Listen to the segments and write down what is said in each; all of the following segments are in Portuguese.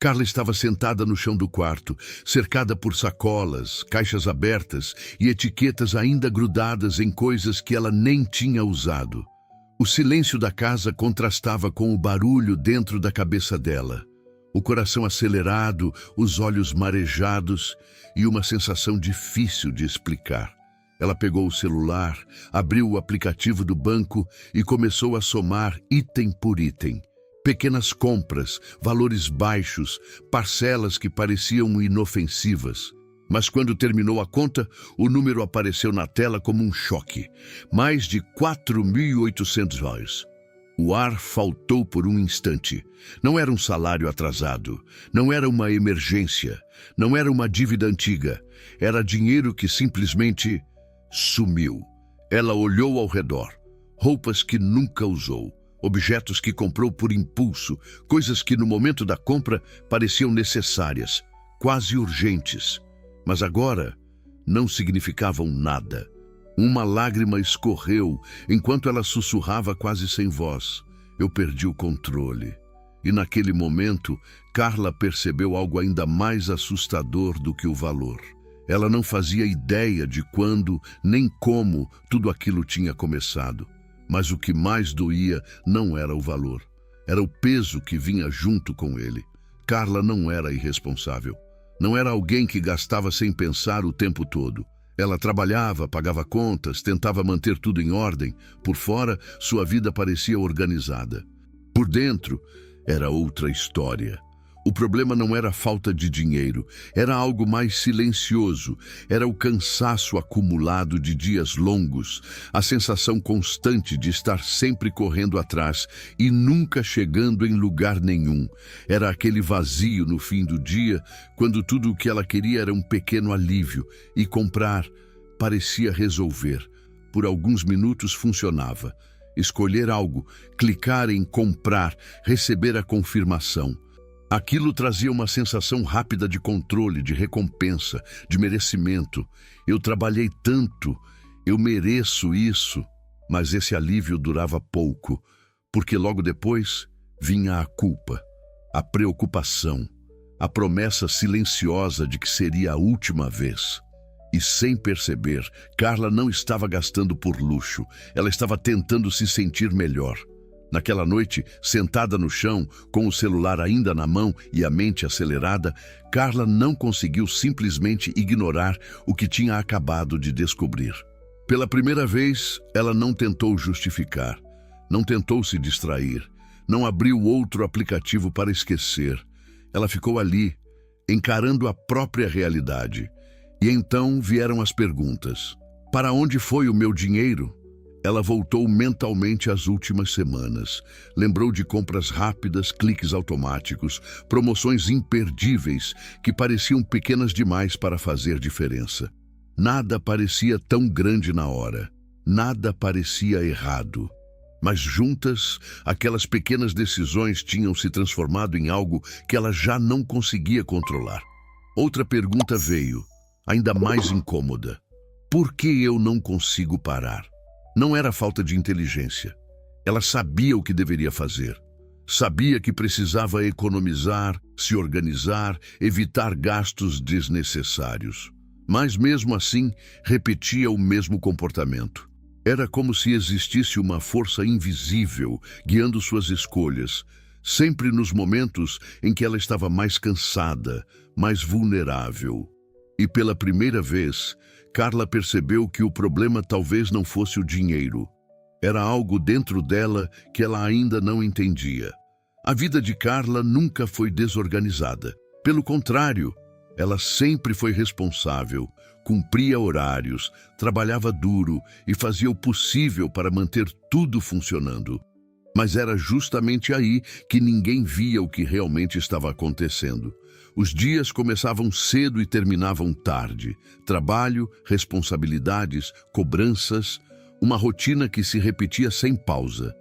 Carla estava sentada no chão do quarto, cercada por sacolas, caixas abertas e etiquetas ainda grudadas em coisas que ela nem tinha usado. O silêncio da casa contrastava com o barulho dentro da cabeça dela. O coração acelerado, os olhos marejados e uma sensação difícil de explicar. Ela pegou o celular, abriu o aplicativo do banco e começou a somar item por item. Pequenas compras, valores baixos, parcelas que pareciam inofensivas. Mas quando terminou a conta, o número apareceu na tela como um choque. Mais de R$ 4.800. O ar faltou por um instante. Não era um salário atrasado, não era uma emergência, não era uma dívida antiga. Era dinheiro que simplesmente sumiu. Ela olhou ao redor. Roupas que nunca usou, objetos que comprou por impulso, coisas que no momento da compra pareciam necessárias, quase urgentes. Mas agora não significavam nada. Uma lágrima escorreu enquanto ela sussurrava quase sem voz. Eu perdi o controle. E naquele momento, Carla percebeu algo ainda mais assustador do que o valor. Ela não fazia ideia de quando, nem como tudo aquilo tinha começado. Mas o que mais doía não era o valor. Era o peso que vinha junto com ele. Carla não era irresponsável. Não era alguém que gastava sem pensar o tempo todo. Ela trabalhava, pagava contas, tentava manter tudo em ordem. Por fora, sua vida parecia organizada. Por dentro, era outra história. O problema não era a falta de dinheiro, era algo mais silencioso. Era o cansaço acumulado de dias longos, a sensação constante de estar sempre correndo atrás e nunca chegando em lugar nenhum. Era aquele vazio no fim do dia, quando tudo o que ela queria era um pequeno alívio, e comprar parecia resolver. Por alguns minutos funcionava. Escolher algo, clicar em comprar, receber a confirmação. Aquilo trazia uma sensação rápida de controle, de recompensa, de merecimento. Eu trabalhei tanto, eu mereço isso. Mas esse alívio durava pouco, porque logo depois vinha a culpa, a preocupação, a promessa silenciosa de que seria a última vez. E sem perceber, Carla não estava gastando por luxo, ela estava tentando se sentir melhor. Naquela noite, sentada no chão, com o celular ainda na mão e a mente acelerada, Carla não conseguiu simplesmente ignorar o que tinha acabado de descobrir. Pela primeira vez, ela não tentou justificar, não tentou se distrair, não abriu outro aplicativo para esquecer. Ela ficou ali, encarando a própria realidade. E então vieram as perguntas. Para onde foi o meu dinheiro? Ela voltou mentalmente às últimas semanas. Lembrou de compras rápidas, cliques automáticos, promoções imperdíveis que pareciam pequenas demais para fazer diferença. Nada parecia tão grande na hora. Nada parecia errado. Mas juntas, aquelas pequenas decisões tinham se transformado em algo que ela já não conseguia controlar. Outra pergunta veio, ainda mais incômoda. Por que eu não consigo parar? Não era falta de inteligência. Ela sabia o que deveria fazer. Sabia que precisava economizar, se organizar, evitar gastos desnecessários. Mas mesmo assim, repetia o mesmo comportamento. Era como se existisse uma força invisível guiando suas escolhas, sempre nos momentos em que ela estava mais cansada, mais vulnerável. E pela primeira vez, Carla percebeu que o problema talvez não fosse o dinheiro. Era algo dentro dela que ela ainda não entendia. A vida de Carla nunca foi desorganizada. Pelo contrário, ela sempre foi responsável, cumpria horários, trabalhava duro e fazia o possível para manter tudo funcionando. Mas era justamente aí que ninguém via o que realmente estava acontecendo. Os dias começavam cedo e terminavam tarde. Trabalho, responsabilidades, cobranças, uma rotina que se repetia sem pausa.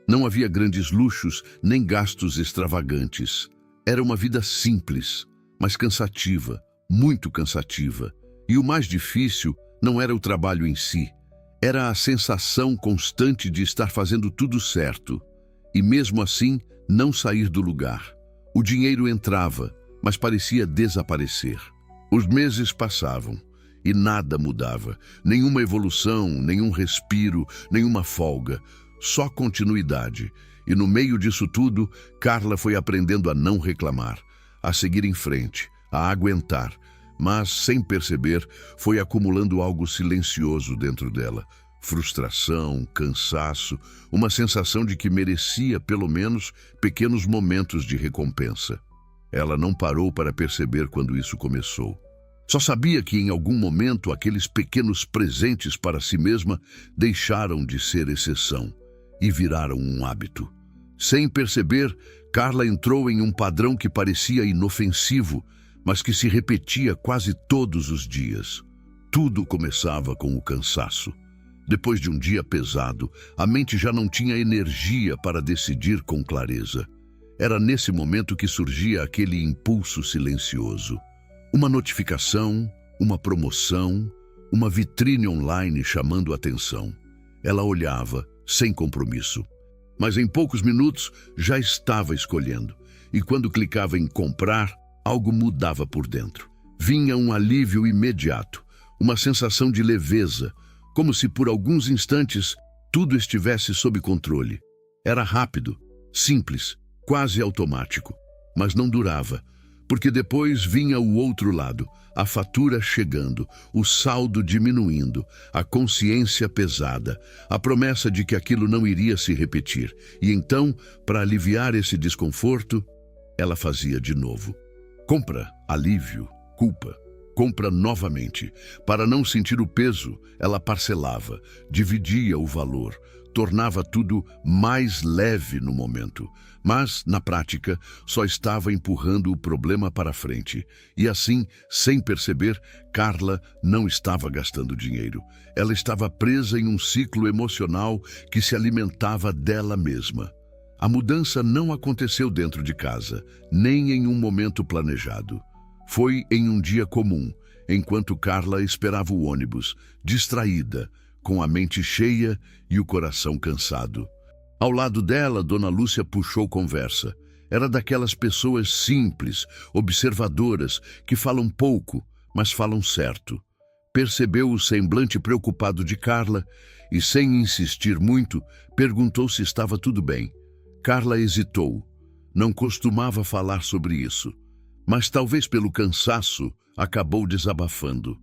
Não havia grandes luxos nem gastos extravagantes. Era uma vida simples, mas cansativa, muito cansativa. E o mais difícil não era o trabalho em si. Era a sensação constante de estar fazendo tudo certo. E mesmo assim, não sair do lugar. O dinheiro entrava, mas parecia desaparecer. Os meses passavam e nada mudava. Nenhuma evolução, nenhum respiro, nenhuma folga. Só continuidade. E no meio disso tudo, Carla foi aprendendo a não reclamar, a seguir em frente, a aguentar. Mas, sem perceber, foi acumulando algo silencioso dentro dela. Frustração, cansaço, uma sensação de que merecia, pelo menos, pequenos momentos de recompensa. Ela não parou para perceber quando isso começou. Só sabia que, em algum momento, aqueles pequenos presentes para si mesma deixaram de ser exceção e viraram um hábito. Sem perceber, Carla entrou em um padrão que parecia inofensivo, mas que se repetia quase todos os dias. Tudo começava com o cansaço. Depois de um dia pesado, a mente já não tinha energia para decidir com clareza. Era nesse momento que surgia aquele impulso silencioso. Uma notificação, uma promoção, uma vitrine online chamando a atenção. Ela olhava, sem compromisso. Mas em poucos minutos já estava escolhendo. E quando clicava em comprar, algo mudava por dentro. Vinha um alívio imediato, uma sensação de leveza, como se por alguns instantes tudo estivesse sob controle. Era rápido, simples, quase automático, mas não durava, porque depois vinha o outro lado, a fatura chegando, o saldo diminuindo, a consciência pesada, a promessa de que aquilo não iria se repetir. E então, para aliviar esse desconforto, ela fazia de novo. Compra, alívio, culpa. Compra novamente. Para não sentir o peso, ela parcelava, dividia o valor, tornava tudo mais leve no momento. Mas, na prática, só estava empurrando o problema para frente. E assim, sem perceber, Carla não estava gastando dinheiro. Ela estava presa em um ciclo emocional que se alimentava dela mesma. A mudança não aconteceu dentro de casa, nem em um momento planejado. Foi em um dia comum, enquanto Carla esperava o ônibus, distraída, com a mente cheia e o coração cansado. Ao lado dela, Dona Lúcia puxou conversa. Era daquelas pessoas simples, observadoras, que falam pouco, mas falam certo. Percebeu o semblante preocupado de Carla e, sem insistir muito, perguntou se estava tudo bem. Carla hesitou. Não costumava falar sobre isso, mas talvez pelo cansaço acabou desabafando.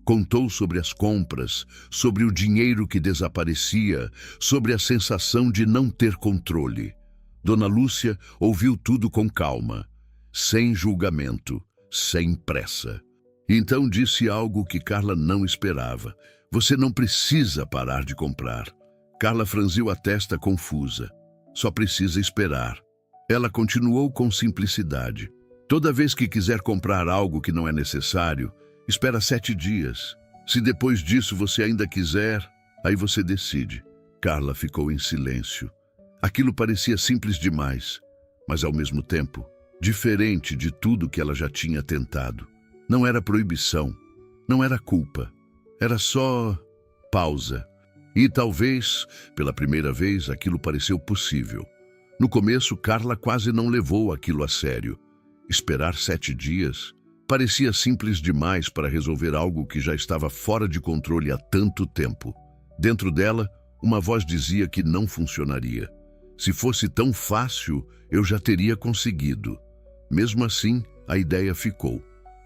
Contou sobre as compras, sobre o dinheiro que desaparecia, sobre a sensação de não ter controle. Dona Lúcia ouviu tudo com calma, sem julgamento, sem pressa. Então disse algo que Carla não esperava. Você não precisa parar de comprar. Carla franziu a testa confusa. Só precisa esperar. Ela continuou com simplicidade. Toda vez que quiser comprar algo que não é necessário, espera 7 dias. Se depois disso você ainda quiser, aí você decide. Carla ficou em silêncio. Aquilo parecia simples demais, mas ao mesmo tempo, diferente de tudo que ela já tinha tentado. Não era proibição, não era culpa, era só pausa. E talvez, pela primeira vez, aquilo pareceu possível. No começo, Carla quase não levou aquilo a sério. Esperar 7 dias parecia simples demais para resolver algo que já estava fora de controle há tanto tempo. Dentro dela, uma voz dizia que não funcionaria. Se fosse tão fácil, eu já teria conseguido. Mesmo assim, a ideia ficou.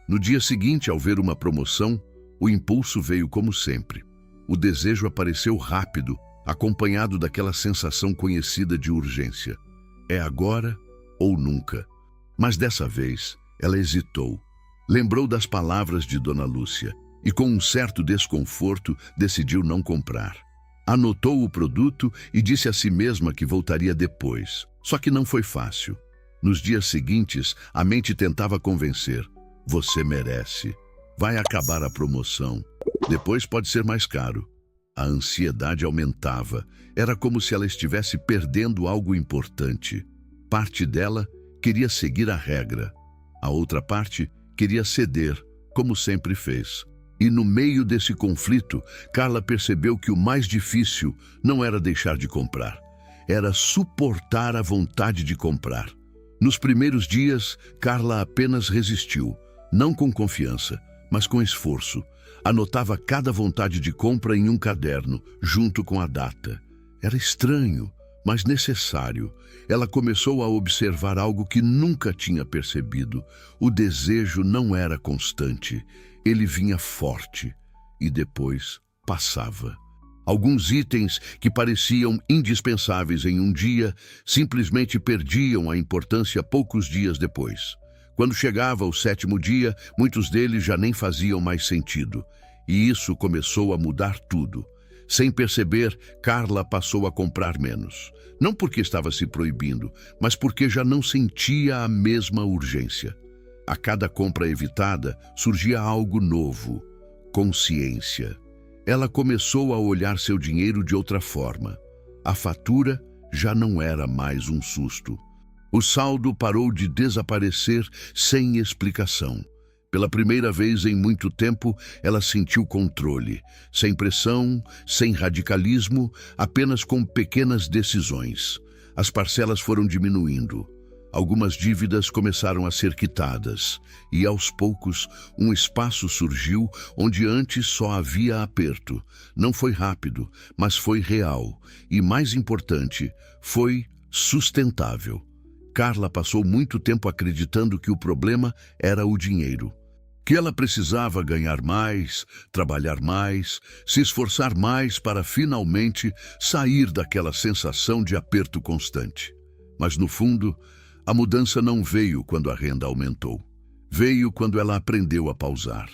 No dia seguinte, ao ver uma promoção, o impulso veio como sempre. O desejo apareceu rápido, acompanhado daquela sensação conhecida de urgência. É agora ou nunca. Mas dessa vez, ela hesitou. Lembrou das palavras de Dona Lúcia e, com um certo desconforto, decidiu não comprar. Anotou o produto e disse a si mesma que voltaria depois. Só que não foi fácil. Nos dias seguintes, a mente tentava convencer. Você merece. Vai acabar a promoção. Depois pode ser mais caro. A ansiedade aumentava. Era como se ela estivesse perdendo algo importante. Parte dela queria seguir a regra. A outra parte queria ceder, como sempre fez. E no meio desse conflito, Carla percebeu que o mais difícil não era deixar de comprar. Era suportar a vontade de comprar. Nos primeiros dias, Carla apenas resistiu, não com confiança, mas com esforço. Anotava cada vontade de compra em um caderno, junto com a data. Era estranho, mas necessário. Ela começou a observar algo que nunca tinha percebido. O desejo não era constante. Ele vinha forte e depois passava. Alguns itens que pareciam indispensáveis em um dia simplesmente perdiam a importância poucos dias depois. Quando chegava o 7º dia, muitos deles já nem faziam mais sentido. E isso começou a mudar tudo. Sem perceber, Carla passou a comprar menos. Não porque estava se proibindo, mas porque já não sentia a mesma urgência. A cada compra evitada, surgia algo novo: consciência. Ela começou a olhar seu dinheiro de outra forma. A fatura já não era mais um susto. O saldo parou de desaparecer sem explicação. Pela primeira vez em muito tempo, ela sentiu controle, sem pressão, sem radicalismo, apenas com pequenas decisões. As parcelas foram diminuindo. Algumas dívidas começaram a ser quitadas, e aos poucos um espaço surgiu onde antes só havia aperto. Não foi rápido, mas foi real, e mais importante, foi sustentável. Carla passou muito tempo acreditando que o problema era o dinheiro, que ela precisava ganhar mais, trabalhar mais, se esforçar mais para finalmente sair daquela sensação de aperto constante. Mas no fundo, a mudança não veio quando a renda aumentou. Veio quando ela aprendeu a pausar.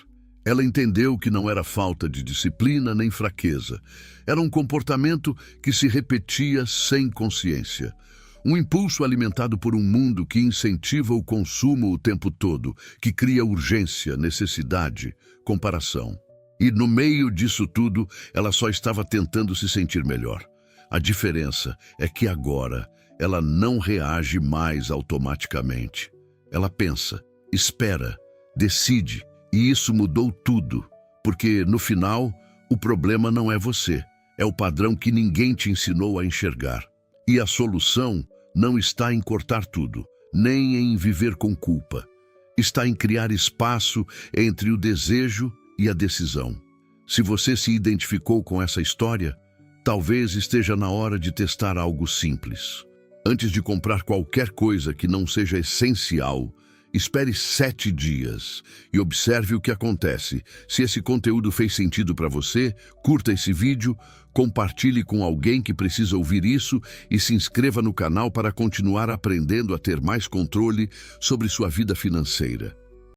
Ela entendeu que não era falta de disciplina nem fraqueza. Era um comportamento que se repetia sem consciência. Um impulso alimentado por um mundo que incentiva o consumo o tempo todo, que cria urgência, necessidade, comparação. E no meio disso tudo, ela só estava tentando se sentir melhor. A diferença é que agora ela não reage mais automaticamente. Ela pensa, espera, decide, e isso mudou tudo. Porque, no final, o problema não é você, é o padrão que ninguém te ensinou a enxergar. E a solução não está em cortar tudo, nem em viver com culpa. Está em criar espaço entre o desejo e a decisão. Se você se identificou com essa história, talvez esteja na hora de testar algo simples. Antes de comprar qualquer coisa que não seja essencial, espere 7 dias e observe o que acontece. Se esse conteúdo fez sentido para você, curta esse vídeo, compartilhe com alguém que precisa ouvir isso e se inscreva no canal para continuar aprendendo a ter mais controle sobre sua vida financeira.